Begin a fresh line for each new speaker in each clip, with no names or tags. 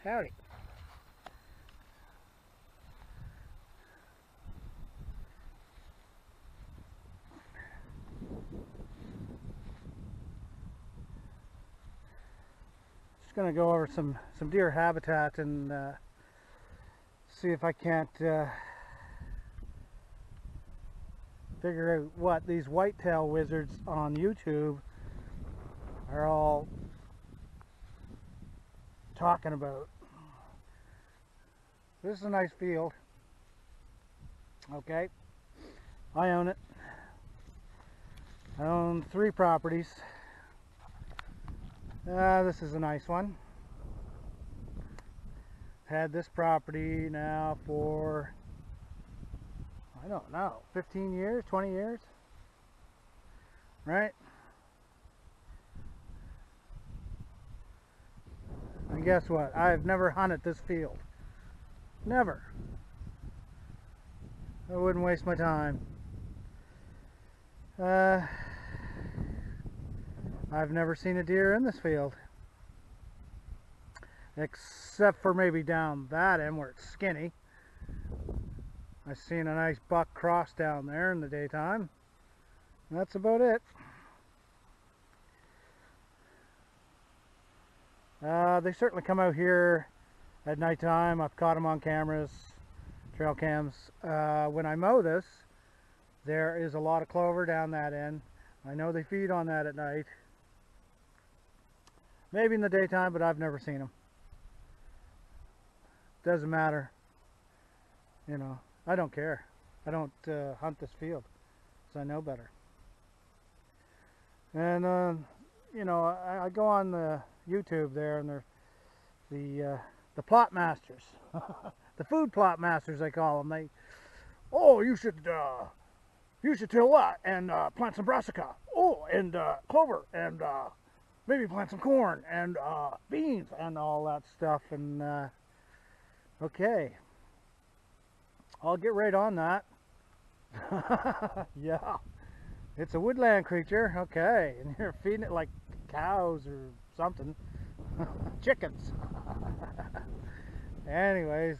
Howdy. Just gonna go over some deer habitat and see if I can't figure out what these whitetail wizards on YouTube are all talking about. This is a nice field. Okay, I own it. I own 3 properties. This is a nice one. Had this property now for, I don't know, 15 years, 20 years, right? And guess what? I've never hunted this field. Never. I wouldn't waste my time. I've never seen a deer in this field, except for maybe down that end where it's skinny. I've seen a nice buck cross down there in the daytime. That's about it. They certainly come out here at nighttime. I've caught them on cameras, trail cams. When I mow this, there is a lot of clover down that end. I know they feed on that at night. Maybe in the daytime, but I've never seen them. Doesn't matter. You know, I don't care. I don't hunt this field, so I know better. And you know, I go on the YouTube there, and they're the plot masters, the food plot masters they call them. Oh, you should till that and plant some brassica. Oh, and clover, and maybe plant some corn and beans and all that stuff. And okay, I'll get right on that. Yeah, it's a woodland creature. Okay, and you're feeding it like cows or something. Chickens. Anyways,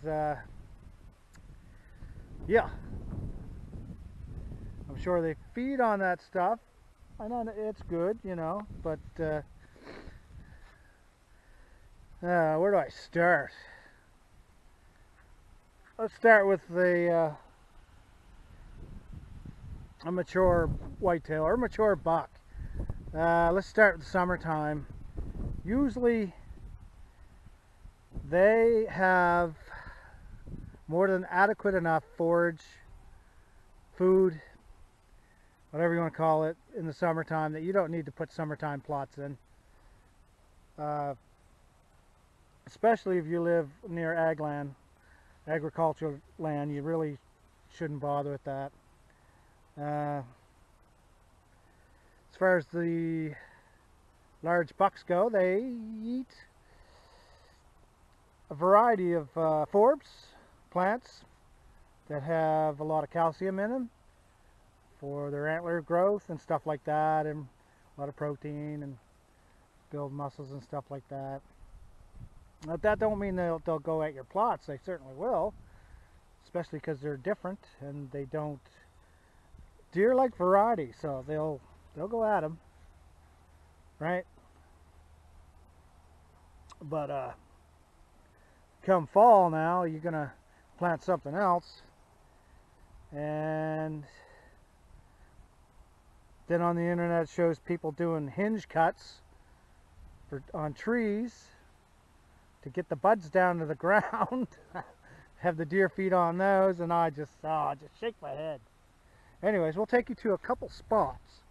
yeah, I'm sure they feed on that stuff. I know it's good, you know, but where do I start? Let's start with a mature whitetail or mature buck. Let's start with the summertime. Usually they have more than adequate enough forage, food, whatever you want to call it, in the summertime that you don't need to put summertime plots in. Especially if you live near ag land, agricultural land, you really shouldn't bother with that. As far as the large bucks go, they eat a variety of forbs, plants that have a lot of calcium in them for their antler growth and stuff like that, and a lot of protein and build muscles and stuff like that. But that don't mean they'll go at your plots. They certainly will, especially because they're different and they don't. Deer like variety, so they'll go at them, right? But come fall now, you're gonna plant something else, and then on the internet it shows people doing hinge cuts on trees to get the buds down to the ground. Have the deer feed on those, and I just shake my head. Anyways, we'll take you to a couple spots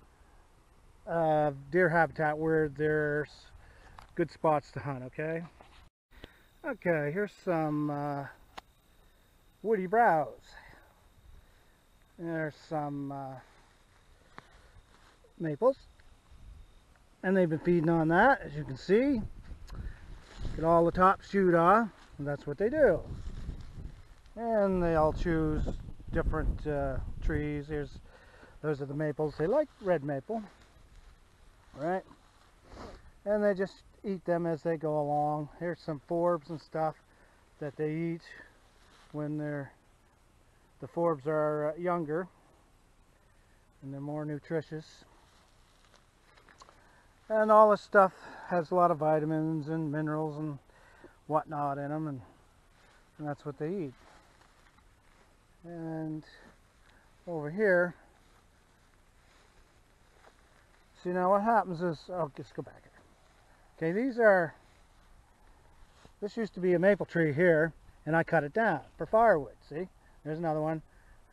of deer habitat where there's good spots to hunt. Okay, here's some woody browse. There's some maples, and they've been feeding on that, as you can see. Get all the tops chewed off, and that's what they do. And they all choose different trees. Those are the maples. They like red maple, right? and they just eat them as they go along. Here's some forbs and stuff that they eat when the forbs are younger and they're more nutritious. And all this stuff has a lot of vitamins and minerals and whatnot in them, and that's what they eat. And over here, see, now what happens is, oh, let's go back here. Okay, this used to be a maple tree here, and I cut it down for firewood. See, there's another one,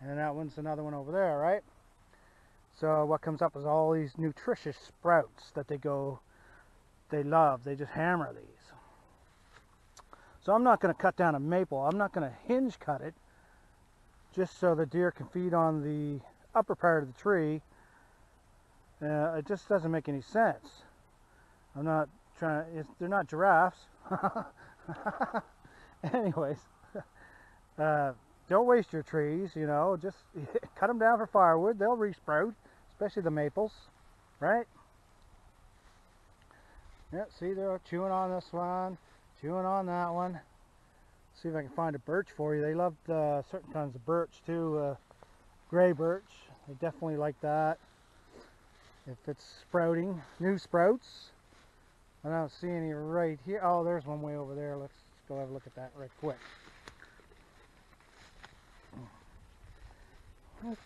and that one's another one over there, right? So what comes up is all these nutritious sprouts that they love. They just hammer these. So I'm not going to cut down a maple. I'm not going to hinge cut it just so the deer can feed on the upper part of the tree. It just doesn't make any sense. I'm not trying to, they're not giraffes. Anyways, don't waste your trees, you know, just cut them down for firewood. They'll resprout, especially the maples, right? Yeah, see, they're chewing on this one, chewing on that one. See if I can find a birch for you. They love certain kinds of birch too, gray birch. They definitely like that. If it's sprouting, new sprouts. I don't see any right here. Oh, there's one way over there. Let's go have a look at that right quick.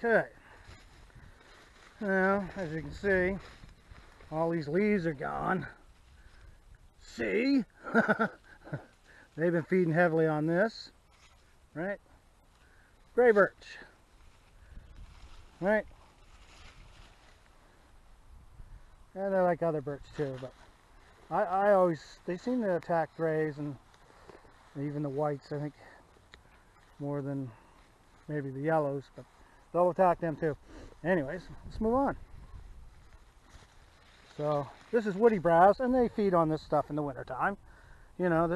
Okay. Now, as you can see, all these leaves are gone. See? They've been feeding heavily on this, right? Gray birch, right? And they like other birch too, but they seem to attack grays and even the whites, I think, more than maybe the yellows, but they'll attack them too. Anyways, let's move on. So this is woody browse, and they feed on this stuff in the wintertime. You know,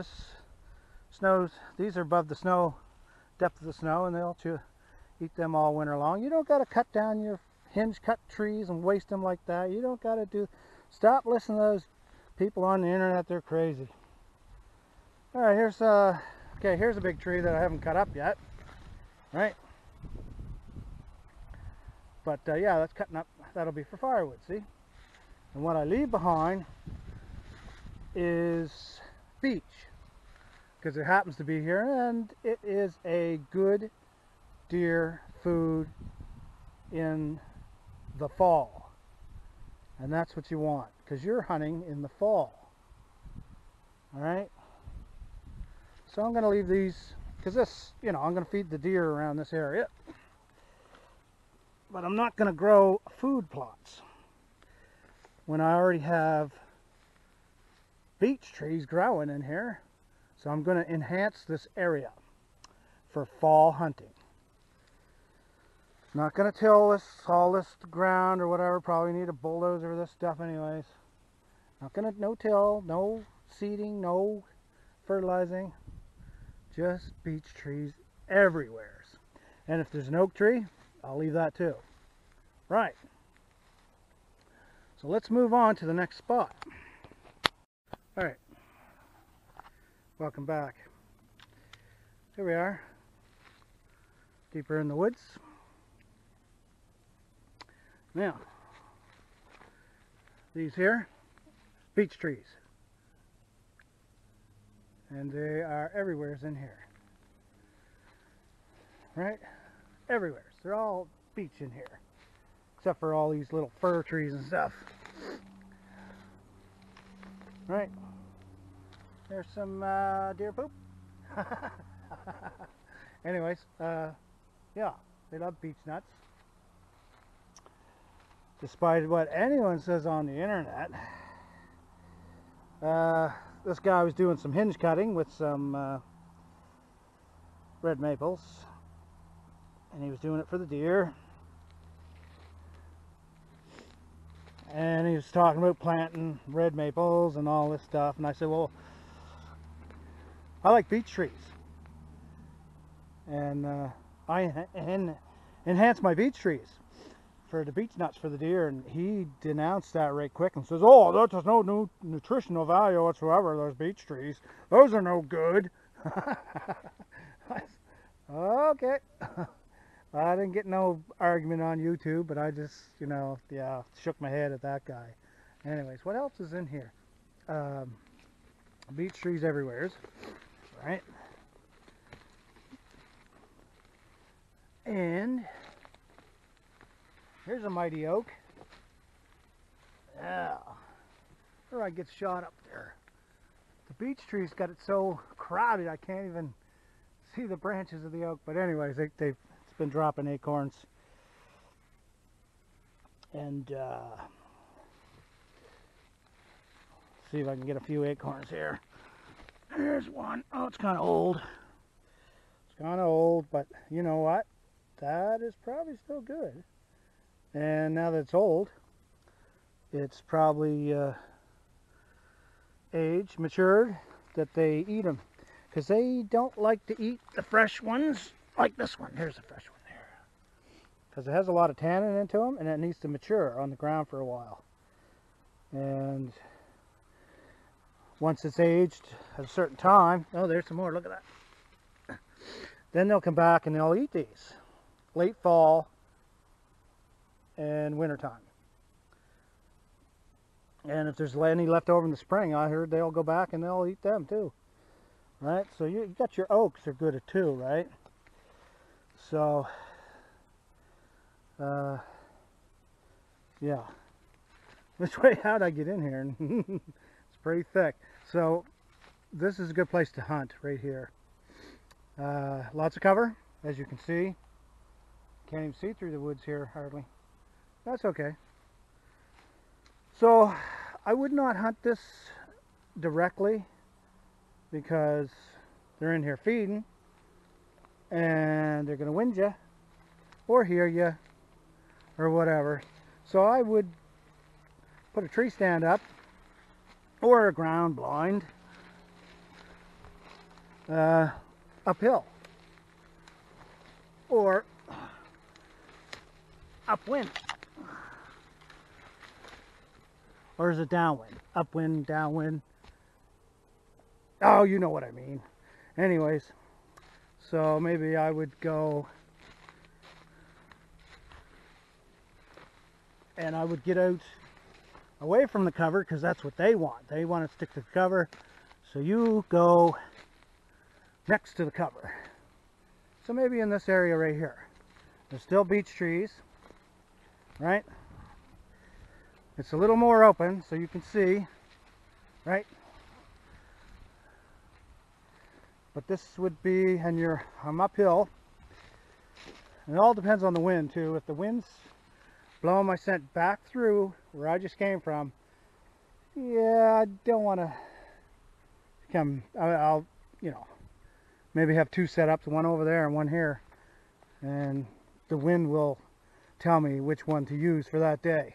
these are above the snow, depth of the snow, and they'll eat them all winter long. You don't got to cut down your hinge cut trees and waste them like that. You don't got to stop listening to those people on the internet. They're crazy. All right, here's a big tree that I haven't cut up yet, right? But yeah, that's cutting up. That'll be for firewood, see? And what I leave behind is beech, because it happens to be here, and it is a good deer food in the fall. And that's what you want, because you're hunting in the fall. All right? So I'm going to leave these, because this, you know, I'm going to feed the deer around this area. But I'm not going to grow food plots when I already have beech trees growing in here. So I'm going to enhance this area for fall hunting. Not going to till all this ground or whatever. Probably need a bulldozer for this stuff anyways. Not going to, no till, no seeding, no fertilizing. Just beech trees everywhere. And if there's an oak tree, I'll leave that too. Right. So let's move on to the next spot. All right. Welcome back. Here we are. Deeper in the woods. Now, these here, beech trees. And they are everywhere in here. Right? Everywhere. They're all beech in here. Except for all these little fir trees and stuff. Right? There's some deer poop. Anyways, yeah, they love beech nuts. Despite what anyone says on the internet, this guy was doing some hinge cutting with some red maples, and he was doing it for the deer. And he was talking about planting red maples and all this stuff, and I said, well, I like beech trees, and I enhance my beech trees for the beech nuts for the deer, and he denounced that right quick and says, "Oh, that has no nutritional value whatsoever. Those beech trees, those are no good." Okay. I didn't get no argument on YouTube, but I just, yeah, shook my head at that guy. Anyways, what else is in here? Beech trees everywhere, right? And here's a mighty oak. Yeah. Where I get shot up there. The beech trees got it so crowded I can't even see the branches of the oak. But anyways, it's been dropping acorns. And see if I can get a few acorns here. There's one. Oh, it's kind of old. It's kind of old, but you know what? That is probably still good. And now that it's old, it's probably aged, matured, that they eat them. Because they don't like to eat the fresh ones like this one. Here's the fresh one there. Because it has a lot of tannin into them, and it needs to mature on the ground for a while. And once it's aged at a certain time, oh, there's some more, look at that. Then they'll come back and they'll eat these. Late fall and winter time. And if there's any left over in the spring, I heard they'll go back and they'll eat them too. Right? So you got your oaks are good too, right? So, yeah. Which way, how'd I get in here? It's pretty thick. So, this is a good place to hunt right here. Lots of cover, as you can see. Can't even see through the woods here, hardly. That's okay. So, I would not hunt this directly because they're in here feeding and they're going to wind you or hear you or whatever. So I would put a tree stand up or a ground blind uphill or upwind. Or is it downwind? Upwind, downwind. Oh, you know what I mean. Anyways, so maybe I would go and I would get out away from the cover because that's what they want. They want to stick to the cover. So you go next to the cover. So maybe in this area right here. There's still beech trees, right? It's a little more open so you can see, right? But this would be, and I'm uphill. And it all depends on the wind too. If the wind's blowing my scent back through where I just came from, yeah, I don't want to come. I'll, maybe have two setups, one over there and one here. And the wind will tell me which one to use for that day.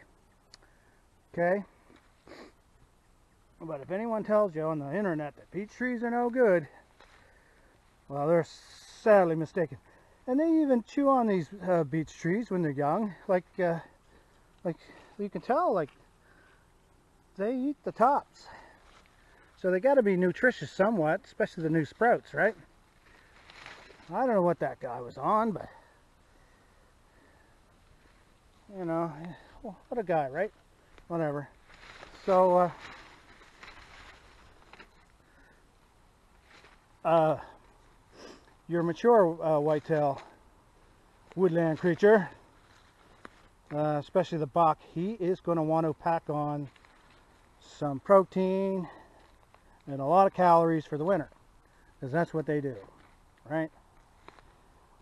Okay? But if anyone tells you on the internet that peach trees are no good, well, they're sadly mistaken. And they even chew on these beech trees when they're young. Like you can tell, like they eat the tops. So they got to be nutritious somewhat, especially the new sprouts, right? I don't know what that guy was on, but what a guy, right? Whatever. So your mature whitetail woodland creature, especially the buck, he is going to want to pack on some protein and a lot of calories for the winter, because that's what they do, right?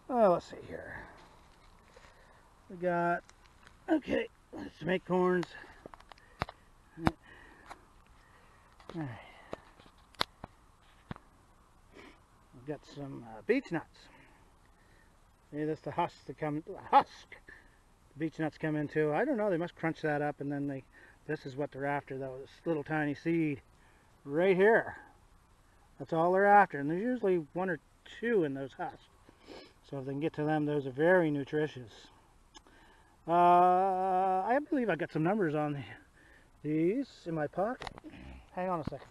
Well, let's see here. We got, okay, some acorns. All right. We've got some beech nuts. See, that's the husk that come. The beech nuts come into. I don't know. They must crunch that up, and then this is what they're after. Those little tiny seed right here. That's all they're after, and there's usually one or two in those husks. So if they can get to them, those are very nutritious. I believe I got some numbers on these in my pocket. Hang on a second.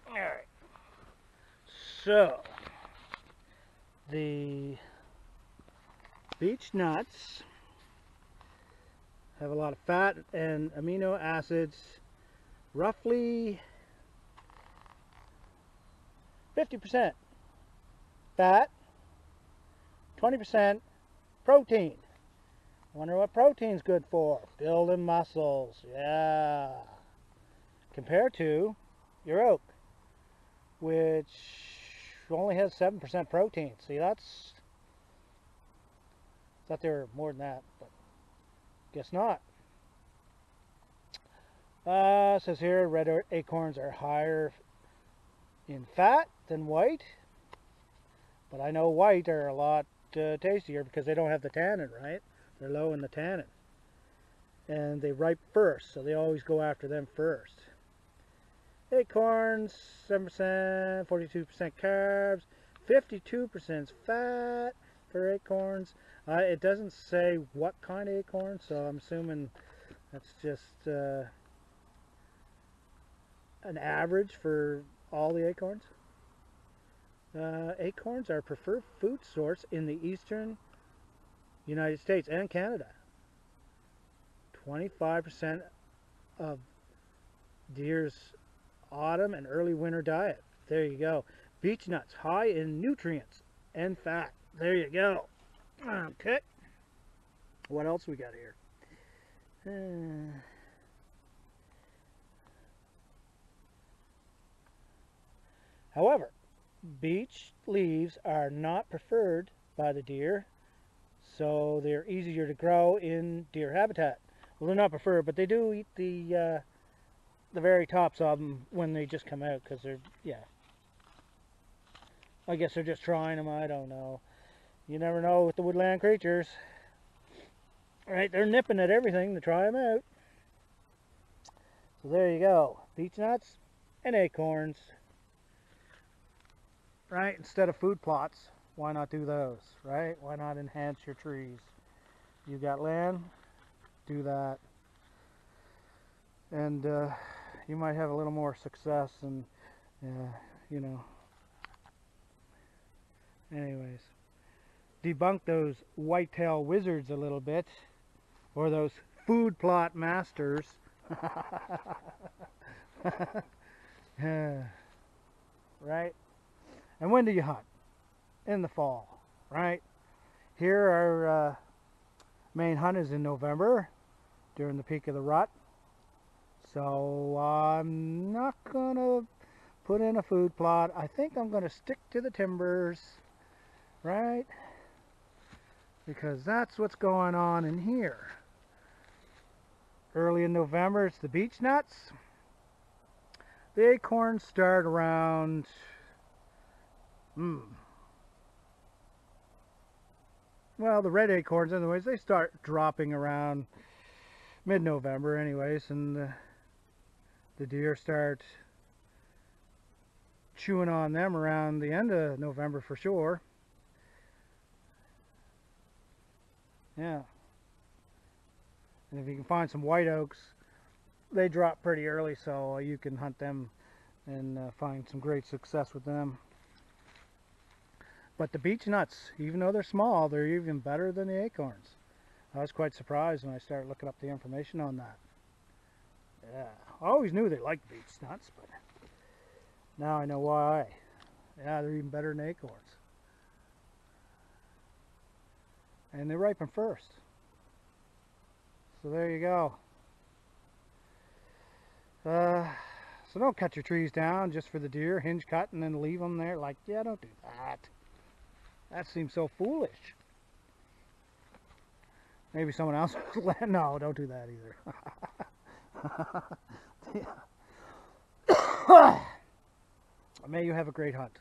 All right. So, the beech nuts have a lot of fat and amino acids, roughly 50% fat, 20% protein. Wonder what protein's good for? Building muscles, yeah. Compared to your oak, which only has 7% protein. See, that's, I thought there were more than that, but guess not. It says here red acorns are higher in fat than white, but I know white are a lot tastier because they don't have the tannin, right? They're low in the tannin, and they ripe first, so they always go after them first. Acorns, 7%, 42% carbs, 52% fat for acorns. It doesn't say what kind of acorn, so I'm assuming that's just an average for all the acorns. Acorns are a preferred food source in the eastern United States and Canada. 25% of deer's autumn and early winter diet. There you go. Beech nuts, high in nutrients and fat. There you go. Okay. What else we got here? However, beech leaves are not preferred by the deer, so they're easier to grow in deer habitat. Well, they're not preferred, but they do eat the very tops of them when they just come out, because they're, yeah. I guess they're just trying them, I don't know. You never know with the woodland creatures. Right, they're nipping at everything to try them out. So there you go. Beech nuts and acorns. Right, instead of food plots, why not do those, right? Why not enhance your trees? You got land, do that. And you might have a little more success and, you know. Anyways, debunk those whitetail wizards a little bit, or those food plot masters. Right? And when do you hunt? In the fall, right? Here our main hunt is in November, during the peak of the rut. So I'm not gonna put in a food plot. I think I'm gonna stick to the timbers, right? Because that's what's going on in here. Early in November, it's the beech nuts. The acorns start around well, the red acorns anyways, they start dropping around mid-November anyways, and the deer start chewing on them around the end of November for sure. Yeah. And if you can find some white oaks, they drop pretty early, so you can hunt them and find some great success with them. But the beech nuts, even though they're small, they're even better than the acorns. I was quite surprised when I started looking up the information on that. Yeah, I always knew they liked beech nuts, but now I know why. Yeah, they're even better than acorns. And they ripen first. So there you go. So don't cut your trees down just for the deer, hinge cut and then leave them there. Like, yeah, don't do that. That seems so foolish. Maybe someone else will let. No, don't do that either. May you have a great hunt.